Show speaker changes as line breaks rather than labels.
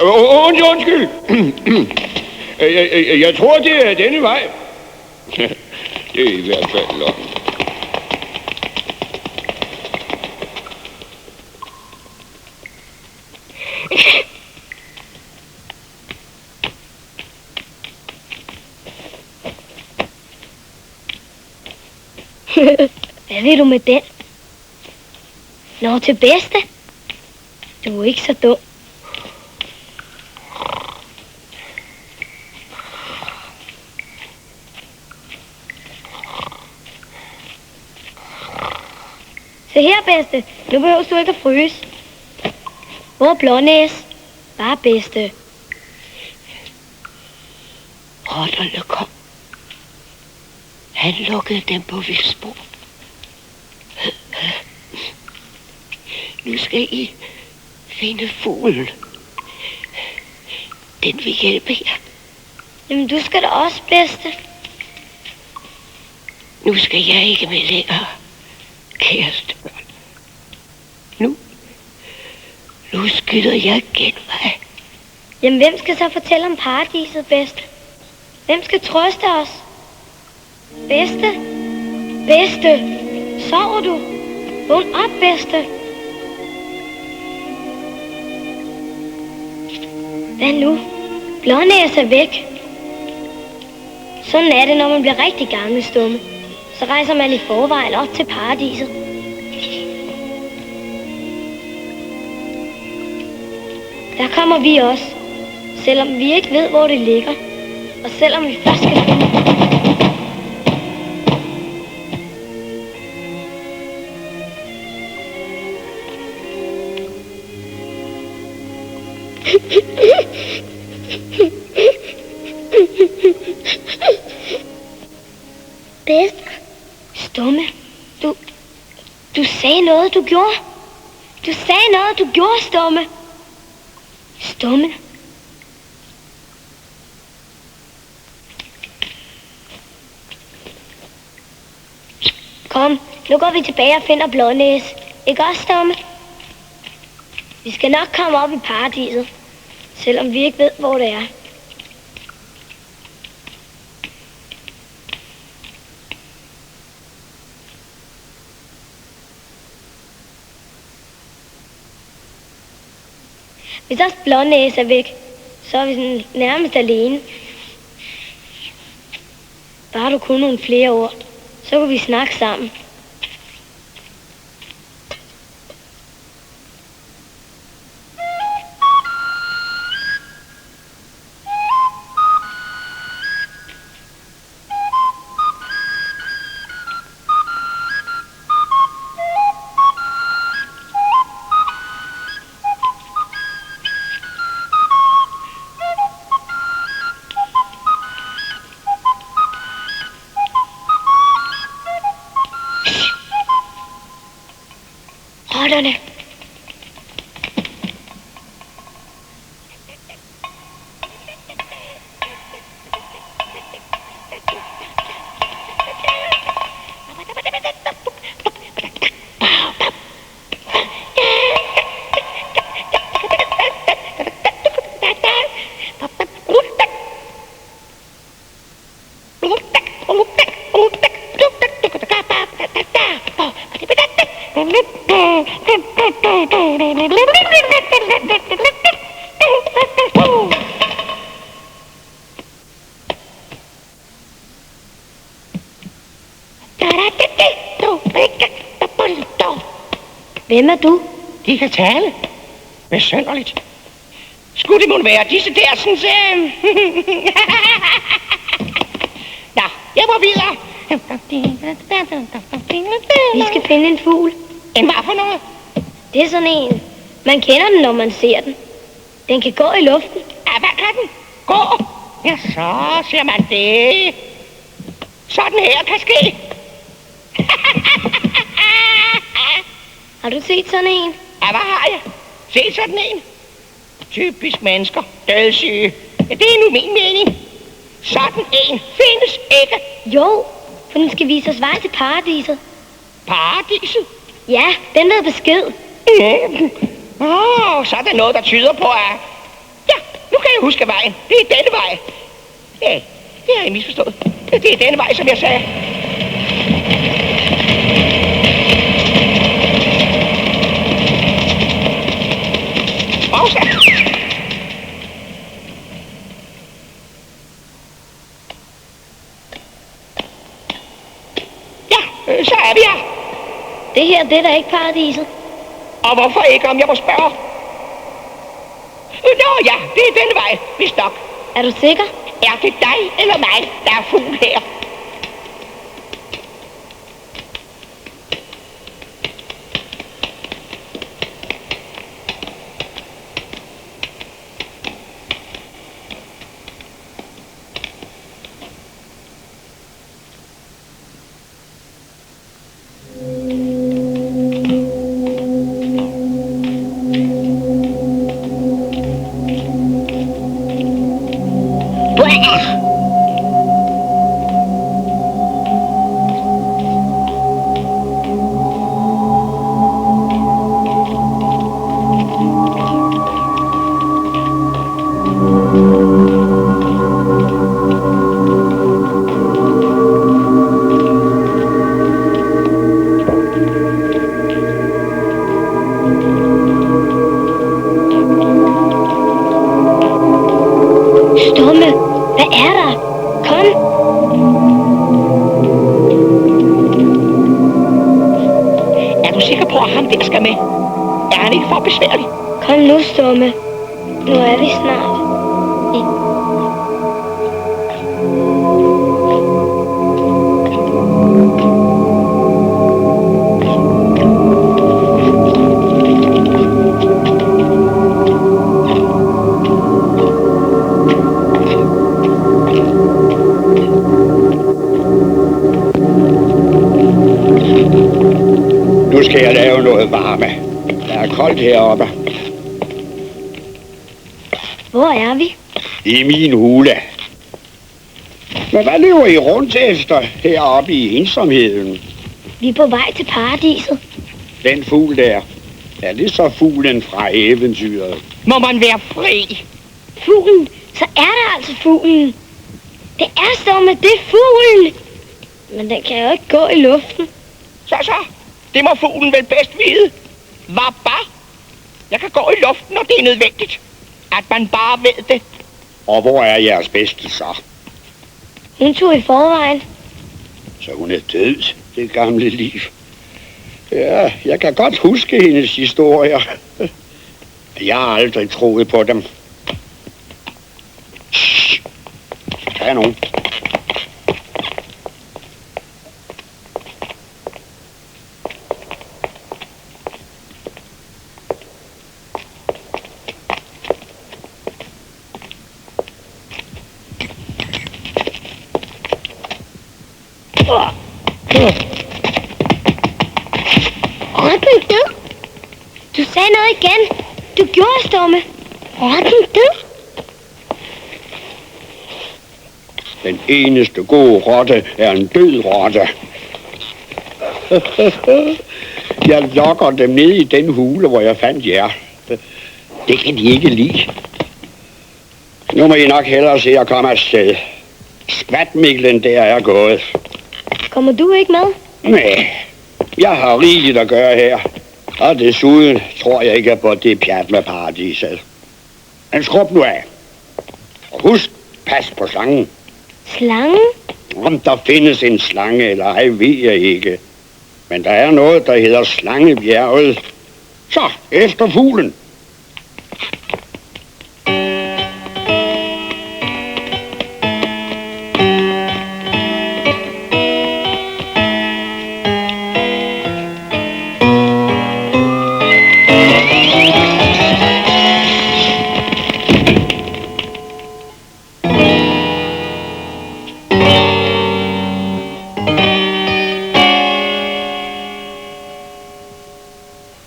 Undskyld. Jeg tror, det er denne vej. Det er i hvert fald løgn.
Hvad vil du med den? Nå, til bedste. Du er ikke så dum. Se her, bedste. Nu behøver du ikke at fryse. Hvor er Blånæs? Bare bedste.
Rotterne kom. Han lukkede dem på vildspor. Nu skal I finde fuglen. Den vil hjælpe jer.
Jamen, du skal da også, bedste.
Nu skal jeg ikke med længere, kæreste børn. Nu skyder jeg genvej.
Jamen, hvem skal så fortælle om paradiset, bedste? Hvem skal trøste os? Bedste? Bedste? Sover du? Vågn op, bedste. Hvad nu? Blånæs er væk. Sådan er det, når man bliver rigtig gammel, Stumme. Så rejser man i forvejen op til paradiset. Der kommer vi også. Selvom vi ikke ved, hvor det ligger. Og selvom vi først skal finde... Bedste. Stumme. Du sagde noget, du gjorde. Du sagde noget, du gjorde, Stumme. Stumme. Kom, nu går vi tilbage og finder Blånæs. Ikke også, Stumme? Vi skal nok komme op i paradiset, selvom vi ikke ved, hvor det er. Hvis også Blånæs er væk, så er vi sådan nærmest alene. Bare du kunne nogle flere ord, så kunne vi snakke sammen. Rotterne. Hvem er du?
De kan tale. Besynderligt. Skulle det måtte være disse der, sådan Nå, jeg må videre.
Vi skal finde en fugl.
En hvad for noget?
Det er sådan en. Man kender den, når man ser den. Den kan gå i luften.
Ja, hvad kan den? Gå? Ja, så ser man det. Sådan her kan ske.
Har du set sådan en?
Ja, hvad har jeg? Set sådan en? Typisk mennesker. Dødssyge. Ja, det er nu min mening. Sådan en findes ikke.
Jo, for den skal vise os vej til paradiset.
Paradiset?
Ja, den ved besked.
Så er der noget, der tyder på, at... Ja, kan jeg huske vejen. Det er denne vej. Ja, det har jeg misforstået. Det er denne vej, som jeg sagde. Pause. Ja, så er vi her.
Det her, det er da ikke paradiset.
Og hvorfor ikke, om jeg må spørge? Nå ja, det er denne vej, vist nok.
Er du sikker?
Er det dig eller mig, der er fugl her?
Stumme, hvad er der? Kom.
Er du sikker på, at ham der skal med? Er han ikke for besværlig?
Kom nu, Stumme. Nu er vi snart.
Nu skal jeg lave noget varme. Der er koldt heroppe.
Hvor er vi?
I min hule. Men hvad løber I rundt efter heroppe i ensomheden?
Vi er på vej til paradiset.
Den fugl der. Er det så fuglen fra eventyret?
Må man være fri?
Fuglen. Så er der altså fuglen. Det er Stumme, det er fuglen. Men den kan jo ikke gå i luften.
Så. Det må fuglen vel bedst vide. Hvad bare? Jeg kan gå i luften, når det er nødvendigt. At man bare ved det.
Og hvor er jeres bedste så?
Hun tog i forvejen.
Så hun er død, det gamle liv. Ja, jeg kan godt huske hendes historier. Jeg har aldrig troet på dem. Shh. Der er nogen.
Rotten død. Du sagde noget igen. Du gjorde, Stumme. Rotten død.
Den eneste gode rotte er en død rotte. Jeg lokker dem ned i den hule, hvor jeg fandt jer. Det kan de ikke lide. Nu må I nok hellere se at komme afsted. Skvatmiklen der er gået.
Kommer du ikke med?
Nej, jeg har rigeligt at gøre her. Og desuden tror jeg ikke på det pjat med paradiset. Men skrub nu af. Og husk, pas på slangen.
Slangen?
Om der findes en slange eller ej, ved jeg ikke. Men der er noget, der hedder Slangebjerget. Så, efter fuglen.